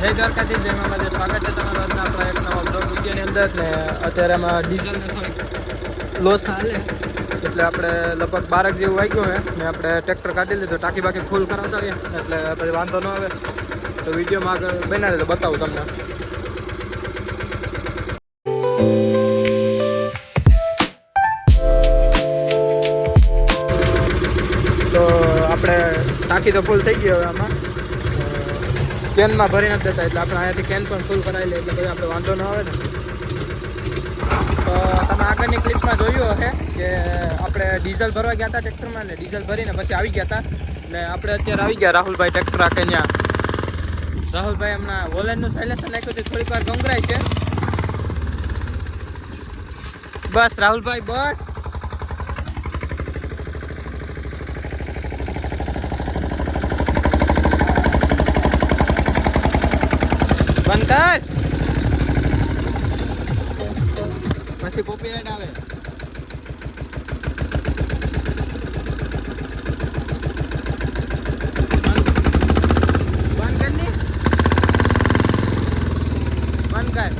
જય દ્વારકાધીશ, જય મામાજી. સ્વાગત છે તમારું આજના આપણા એક નવા બ્લોગ વિડીયોની અંદર. ને અત્યારે આમાં ડીઝલને થોડીક લોસ હાલે એટલે આપણે લગભગ 12 જેવું વાગ્યું હોય ને આપણે ટ્રેક્ટર કાઢી લીધું, ટાંકી બાકી ફૂલ કરાવતા આવીએ એટલે પછી વાંધો ન આવે. તો વિડીયોમાં આગળ બનાવી તો બતાવું તમને. તો આપણે ટાંકી તો ફૂલ થઈ ગઈ હવે આમાં કેનમાં ભરી નથી દેતા એટલે આપણે અહીંયાથી કેન પણ ફૂલ કરાવી લઈએ એટલે પછી આપણે વાંધો ન આવે ને. તો તમે આગળની ક્લિપમાં જોયું હશે કે આપણે ડીઝલ ભરવા ગયા હતા ટ્રેક્ટરમાં ને ડીઝલ ભરીને પછી આવી ગયા હતા ને આપણે અત્યારે આવી ગયા રાહુલભાઈ ટ્રેક્ટર રાખે ત્યાં. રાહુલભાઈ હમણાં વોલેનનું સાયલેન્સર નાખ્યું હતું, થોડીક વાર ગંગરાય છે. બસ રાહુલભાઈ બસ. બંધ કર પછી કોપીરાઈટ આવે. બંધ કર ની, બંધ કર.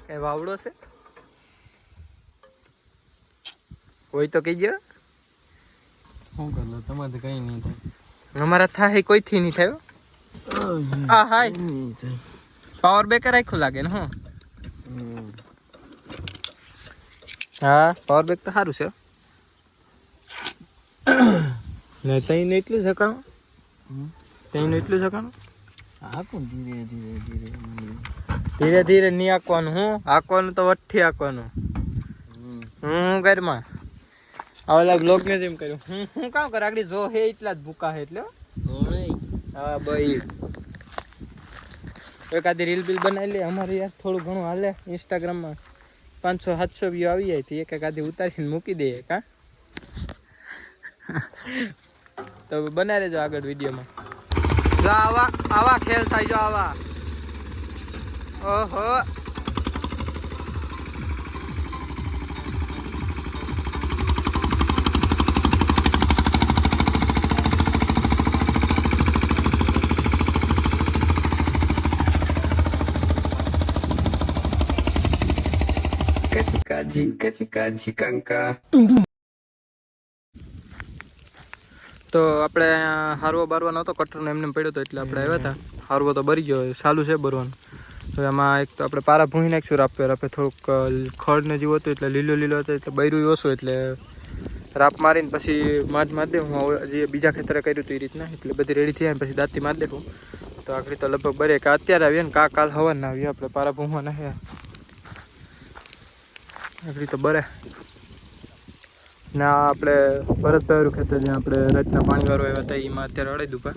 એ વાવડો છે કોઈ તો કહી ગયો. શું કરલો તમારે કઈ નહીં થાય, અમારા થાય કોઈથી નહીં થયો. હા હાય પાવર બેકર આખું લાગે ને. હું હા પાવર બેક તો સારું છે ને. તઈને એટલું સકાણું, તઈને એટલું સકાણું. આખું ધીરે ધીરે ધીરે ધીરે ધીરે નહીં આંકવાનું. હું આંકવાનું તો વઠ્ઠી આંકવાનું. હું ઘરમાં ઓલા બ્લોગ ને જેમ કર્યું હું કામ કર આગળ જો હે એટલા જ ભૂકા હે એટલે. હા ભાઈ એકાદી રીલ બિલ બનાવી લે અમારે યાર, થોડું ઘણું હાલે. ઇન્સ્ટાગ્રામમાં 500-700 વ્યૂ આવી જાય તો એકાદી ઉતારીને મૂકી દઈએ કા. તો બનાવી લેજો આગળ વિડીયોમાં. જો આવા ખેલ થાય, જો આવા. ઓહો કાજી કંકા. તો આપણે હારવો બારવા નહોતો, કટરનો એમને પડ્યો હતો એટલે આપણે આવ્યા હતા. હારવો તો બરી ગયો, ચાલુ છે ભરવાનું. તો એમાં એક તો આપણે પારા ભૂંઈ નાખીશું રાપે રાપે. થોડુંક ખડ ને જેવું હતું એટલે લીલો લીલો હતો એટલે બૈરું ઓછું એટલે રાપ મારીને પછી મારી દે. હું હજી બીજા ખેતરે કર્યું હતું એ રીતના એટલે બધી રેડી થઈ પછી દાંતથી મારી દેવું. તો આખરી તો લગભગ બરે કે અત્યારે આવીએ ને કાલ હવાના આવીએ આપણે પારા ભૂંવા નાખ્યા આખરી તો બરે ના. આપણે ભરતભાઈ ખેતર જ્યાં આપણે રાતના પાણી વાળો આવ્યા હતા એમાં અત્યારે અડાઈ દુપા.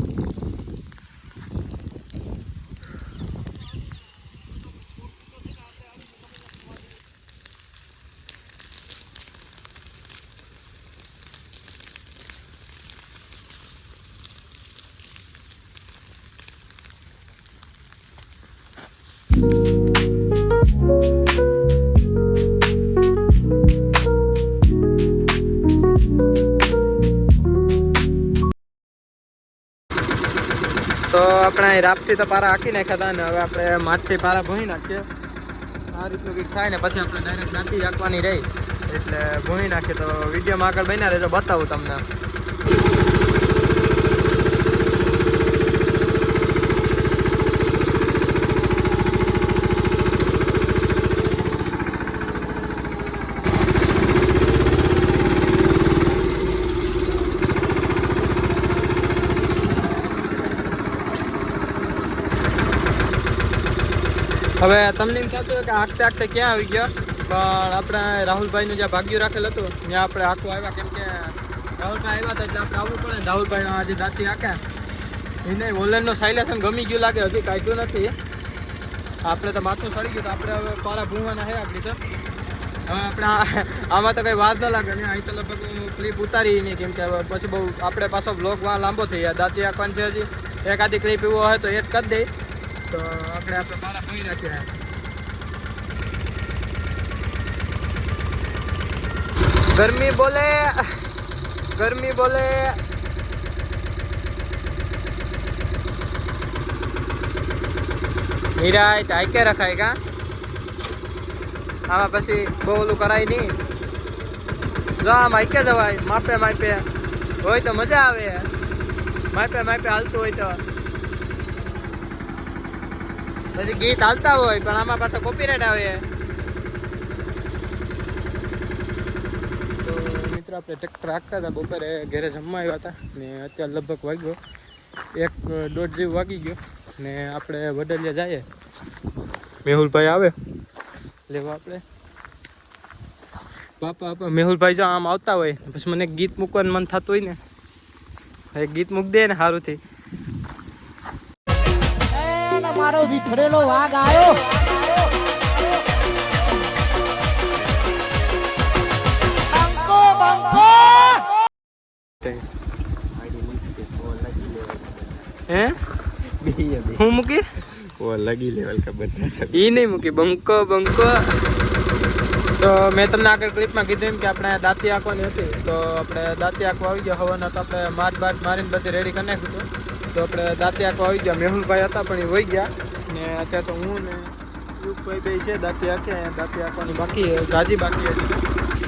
તો આપણે રાપથી તો પારા હાંકી નાખ્યા હતા ને હવે આપણે માથથી પારા ભૂણી નાખીએ. આ રીતનું કંઈક થાય ને પછી આપણે ડાયરેક્ટ નાથી હાંકવાની રહી એટલે ભૂણી નાખીએ. તો વિડીયોમાં આગળ બન્યા રહેજો, બતાવું તમને. હવે તમને એમ થતું હોય કે આખતે આખતે ક્યાં આવી ગયા, પણ આપણે રાહુલભાઈનું જ્યાં ભાગ્યું રાખેલ હતું ત્યાં આપણે આખું આવ્યા. કેમ કે રાહુલભાઈ આવ્યા હતા એટલે આપણે આવવું પડે ને. રાહુલભાઈનો આજે દાંતી આખ્યા એને વોલેનનું સાયલેશન ગમી ગયું લાગે, હજી કાઢ્યું નથી. આપણે તો માથું સડી ગયું તો આપણે હવે પારા ભૂંવાના છે આપણી તો. હવે આપણે આમાં તો કંઈ વાત ન લાગે ને. અહીં તો લગભગ હું ક્લિપ ઉતારી નહીં કેમ કે પછી બહુ આપણે પાછો બ્લોગ લાંબો થઈ ગયા. દાંતી આંકવાની છે હજી એકાદી ક્લિપ એવો હોય તો એડ કરી દઈ. તો આપણે પારા ભૂંઈ નાખ્યા. गर्मी बोले ગરમી બોલે નિરાય તાકે રખાય કા આમાં પછી બહુ ઓલું કરાય નહીં જો આમ હાઈકે જવાય માપે માપે હોય તો મજા આવે માપે માપે હાલતું હોય તો પછી ગીત હાલતા હોય પણ આમાં પાછા કોપીરાઈટ આવે તો મિત્રો આપણે ટ્રેક્ટર રાખતા હતા બપોરે ઘરે જમવા આવ્યા હતા ને અત્યારે લગભગ વાગ્યો 1:30 જેવું વાગી ગયો ને આપણે વડલિયા જઈએ મેહુલભાઈ આવે લેવા આપણે પાપા મેહુલભાઈ જો આમ આવતા હોય પછી મને ગીત મૂકવાનું મન થતું હોય ને એક ગીત મૂક દે ને સારુંથી મારો વિખરેલો વાઘ આવ્યો હે હું મૂકી वो अलग ही लेवल का बनना था ઈ નહીં મૂકી બંકો બંકો તો મેં તમને આગળ ક્લિપમાં કીધું એમ કે આપણે દાંતી આંકવાની હતી તો આપણે દાંતી આંકવા આવી ગયા હવાના તો આપણે બાટ મારીને બધી રેડી કરી નાખ્યું હતું તો આપણે દાંતી આંકવા આવી ગયા મેહુલભાઈ હતા પણ એ વહી ગયા ને અત્યારે તો હું ને યુગભાઈ બે છે દાંતી આંકવાની બાકી ગાજી બાકી હતી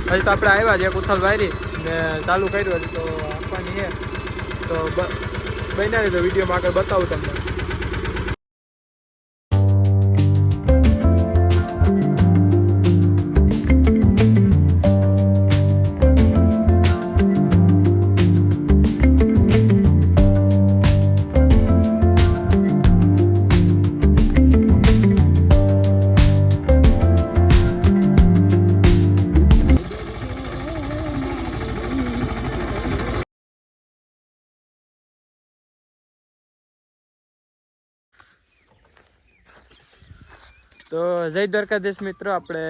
હજી તો આપણે આવ્યા છે ઉથલ વાયરી ને ચાલુ કર્યું હજી તો આંકવાની છે તો બનાવી દો વિડીયોમાં આગળ બતાવું તમને તો જય દ્વારકાધીશ મિત્રો આપણે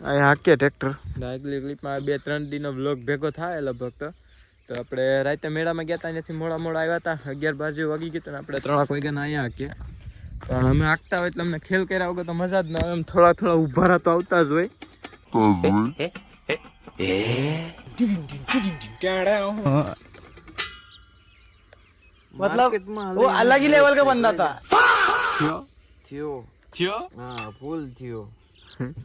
અહીંયા હાકીએ ટ્રેક્ટર આગલી ક્લિપમાં 2-3 દિનનો બ્લોગ ભેગો થાય લગભગ તો આપણે રાતે મેળામાં ગયા હતા અહીંયાથી મોડા આવ્યા હતા 11-12 વાગી ગઈ તો આપણે 3 વાગ્યાના અહીંયા હાકીએ પણ અમે હાંકતા હોય એટલે અમને ખેલ કર્યા વગર તો મજા જ ના આવે એમ થોડા ઊભા તો આવતા જ હોય मतलब वो अलग ही लेवल का बंदा था થયો હા ફૂલ થયો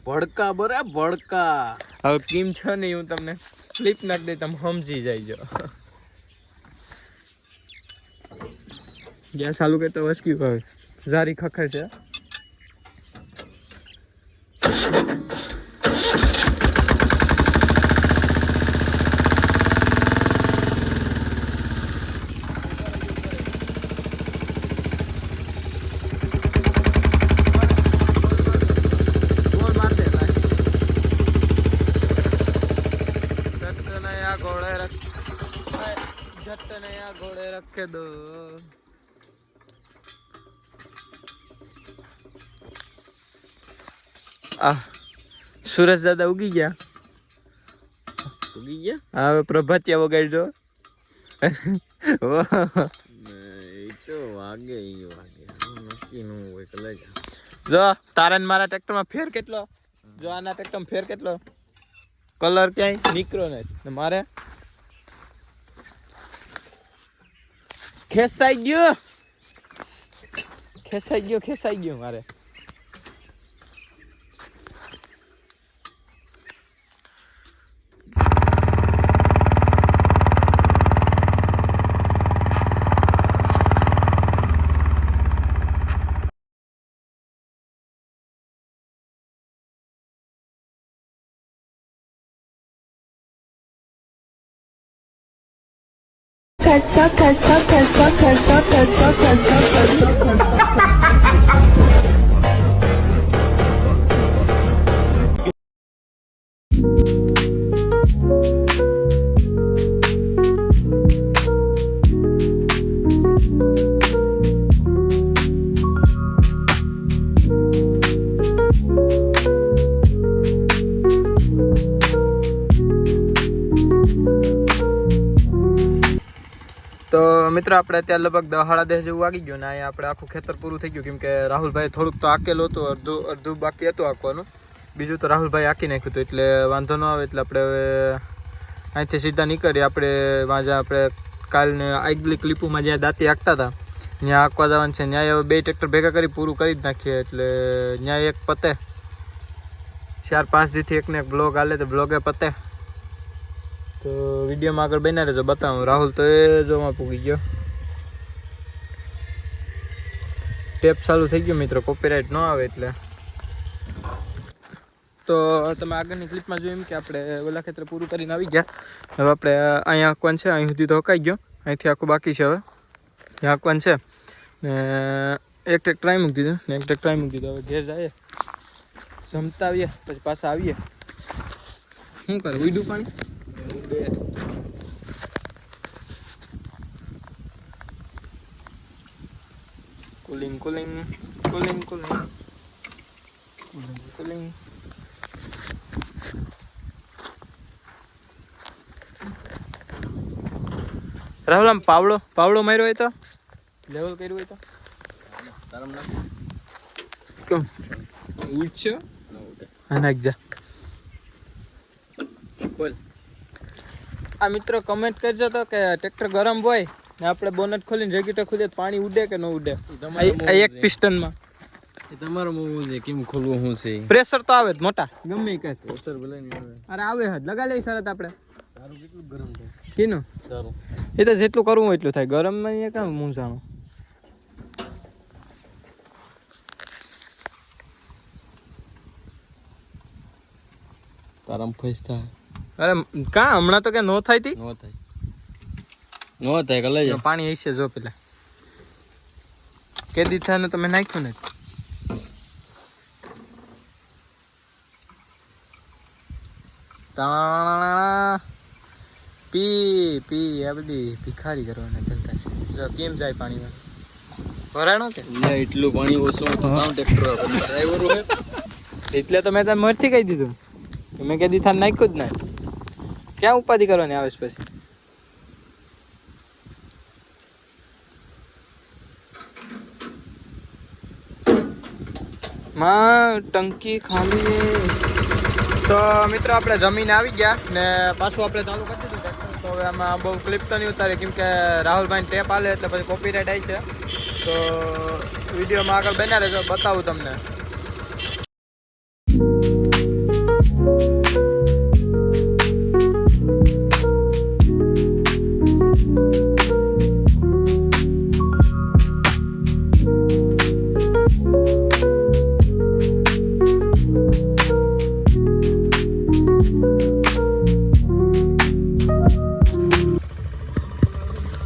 ભડકા બરા ભડકા હવે કેમ છો ને હું તમને ક્લિપ નાખ દે તમે સમજી જાય ગેસ ચાલુ કરતો વસકી ભાઈ જારી ખખર છે घोड़े रखे दो सूरज दादा उगी गया हाँ प्रभातिया वगाड़ो તો વાગે નક્કી નું હોય તો લઈ જા જો તારા ને મારા ટ્રેક્ટર માં ફેર કેટલો જો આના ટ્રેક્ટર માં ફેર કેટલો કલર ક્યાંય નીકળ્યો નથી મારે ખેસાઈ ગયો મારે તો મિત્રો આપણે અત્યારે લગભગ 10-10 જેવું વાગી ગયું ને અહીંયા આપણે આખું ખેતર પૂરું થઈ ગયું કેમ કે રાહુલભાઈ થોડુંક તો આકેલું હતું અડધું બાકી હતું આંકવાનું બીજું તો રાહુલભાઈ આંકી નાખ્યું હતું એટલે વાંધો ન આવે એટલે આપણે હવે અહીંથી સીધા નીકળીએ આપણે વાંજા આપણે કાલને આગલી ક્લિપોમાં જ્યાં દાંતી હાંકતા હતા ત્યાં હાંકવા જવાનું છે. ત્યાં હવે 2 ટ્રેક્ટર ભેગા કરી પૂરું કરી જ નાખીએ એટલે ત્યાં એક પતે 4-5 દીથી એકને એક બ્લોગ હાલે તો બ્લોગે પતે. તો વિડીયોમાં આગળ બન્યા રહેજો, બતાવું. રાહુલ તો એ જોમાં પૂગી ગયો. ટેપ ચાલુ થઈ ગયો મિત્રો, કોપીરાઇટ ન આવે એટલે. તો તમે આગળની ક્લિપમાં જોયું એમ કે આપણે ઓલા ખેતરે પૂરું કરીને આવી ગયા. હવે આપણે અહીંયા હાંકવાનું છે, અહીં સુધી તો હકાઈ ગયો, અહીંથી આખું બાકી છે. હવે ત્યાં હાંકવાનું છે ને એક ટ્રેક ટ્રાય મૂકી દીધું ને એક ટ્રેક ટ્રાય મૂકી દીધું. હવે ઘેર જઈએ, જમતા આવીએ, પછી પાછા આવીએ. શું કરે ઉડ્યું પાણી? Cooling cooling cooling cooling cooling. Rahul આમ પાવડો માર્યો હોય તો લેવલ કર્યું હોય તો કેમ ઉઠશે? હા નાખજા. બોલ. આ મિત્રો કમેન્ટ કરજો તો કે ટ્રેક્ટર ગરમ હોય ને આપણે બોનટ ખોલીને રેગ્યુલેટર ખોલીએ તો પાણી ઉડે કે ન ઉડે? આ એક પિસ્ટનમાં તમારો મોબાઈલ છે, કેમ ખોલવું શું છે? પ્રેશર તો આવે જ મોટા, ગમે એ કહે. પ્રેશર ભલે નહીં આવે. અરે આવે જ, લગા લઈ શરત આપણે. તારું કેટલું ગરમ થાય? કીનું તારું એ તો જેટલું કરવું હોય એટલું થાય. ગરમમાં અહીંયા કામ મૂંઝાણું. તારામ ફેસ થાય? અરે કા હમણાં તો કે નો થાય તી નો થાય કલે જા. પાણી હશે જો પેલા કેદી થાને તમે નાખ્યું ને તાણા પી આ બધી ભિખારી કરવાના ધંધા છે. જો કેમ જાય પાણીમાં ભરાણો કે એટલું પાણી ઓછું તો કામ ટ્રેક્ટર ડ્રાઈવર હોય એટલે તો મેં તને મરથી કહી દીધું કે મેં કેદી થાને નાખ્યું જ ના. ક્યાં ઉપાધિ કરવાની આવે છે પછી? માં ટંકી ખાલી. તો મિત્રો આપણે જમીને આવી ગયા ને પાછું આપણે ચાલુ કરી દીધું ટ્રેક્ટર. તો હવે આમાં બહુ ક્લિપ તો નહીં ઉતારે કેમ કે રાહુલભાઈ ટેપ આલે એટલે પછી કોપીરાઇટ આવી છે. તો વિડીયોમાં આગળ બન્યા રહેજો, બતાવું તમને.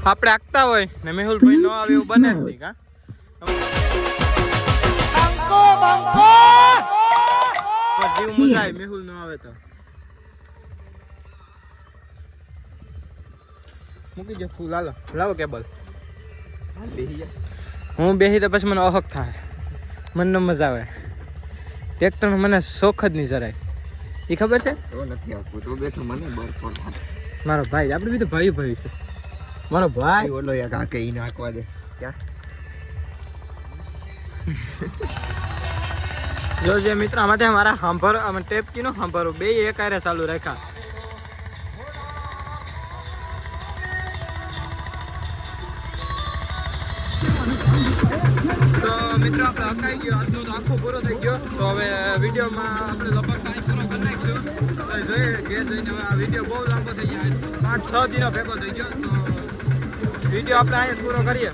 આપણે આગતા હોય ને મેહુલભાઈ નો આવે એવું બને જ નહીં. કા જીવ મુજાય મેહુલ નો આવે તો. મૂકી દો ફૂલ. હાલો લાવો કેબલ. હું બેહી તો પછી મને અહક થાય, મને મજા આવે. ટ્રેક્ટર નો મને શોખ જ નહીં જરાય. એ ખબર છે? તો નથી આપવું તો બેઠો મને બહાર પણ મારો ભાઈ, આપણે બી તો ભાઈ છે. મારો ભાઈ ઓલો યાર કાકે ઈ નાખવા દે ક્યાં જો જે મિત્ર આમાંથી મારા હાંભર અમે ટેપ કીનો હાંભરો બે એક આરે ચાલુ રાખ્યા. તો મિત્રો આપણે હકાઈ ગયો, આજનો તો આખો પૂરો થઈ ગયો. તો હવે વિડીયોમાં આપણે લગભગ ટાઈમ પૂરો કરી નાખીશું. તો જોઈએ ઘેર જઈને હવે આ વિડીયો બહુ લાંબો થઈ ગયો, 5-6 દિનો ભેગો થઈ ગયો. તો વિડીયો આપણે અહીંયા પૂરો કરીએ.